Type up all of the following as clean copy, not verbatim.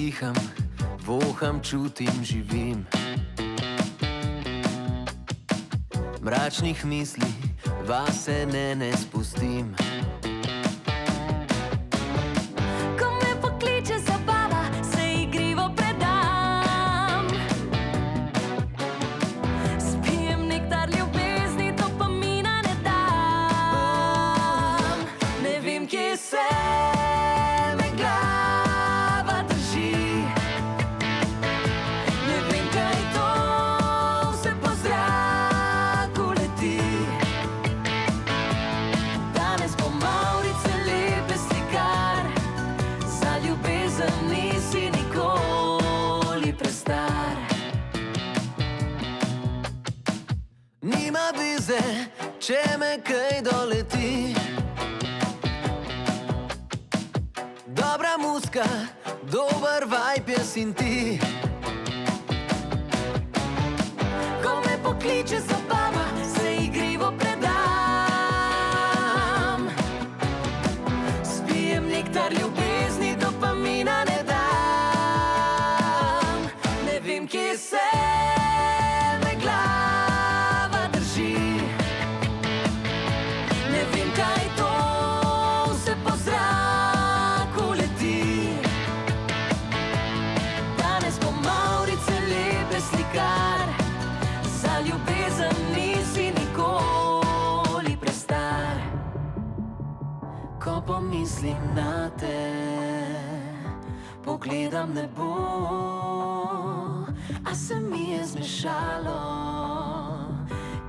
diham, voham, čutim, živim. Mračnih misli vase ne spustim. Ko me pokliče zabava, se igrivo predam. Spijem nektar ljubezni, dopamina ne dam. Ne vem, kje se me glava drži. Ne vem, kaj to vse po zraku leti. Danes bom Mavrice, lepe slikar. Za ljubezen nisi nikoli prestar. Nima veze, če me kaj doleti. Dobra muzika, dober vibe je sin ti. Ko me pokliče zabava, se igrivo predam. Spijem nektar ljubezni, dopamina ne dam. Ne vem, kje se me glava drži. Ne vem, kaj to vse po zraku leti. Danes bom Mavrice, lepe slikar. Za ljubezen nisi nikoli prestar. Ko pomislim na te, pogledam nebo. A se mi je zmešalo,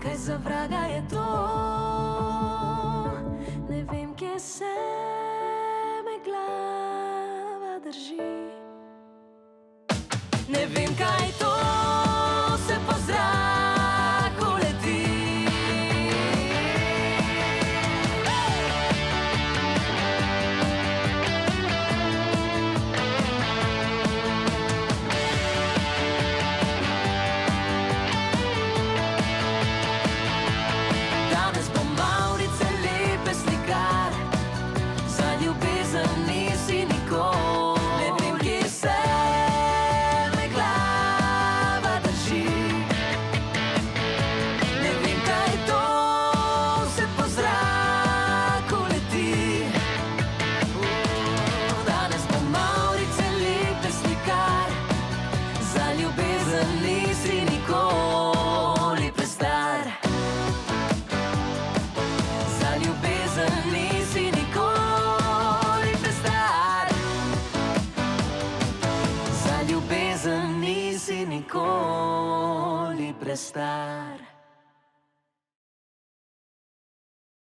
kaj za vraga je to? Ne vem, kje se me glava drži. Ne vem, kaj to se po zraku leti. Danes bom Mavrice, lepe slikar. Za ljubezen nisi nikoli. Ne vem, kje se me glava drži. Ne vem, kaj to vse po zraku leti. Danes bom Mavrice, lepe slikar. Za ljubezen nisi nikoli prestar. Za ljubezen nisi nikoli prestar. Za ljubezen nisi nikoli prestar.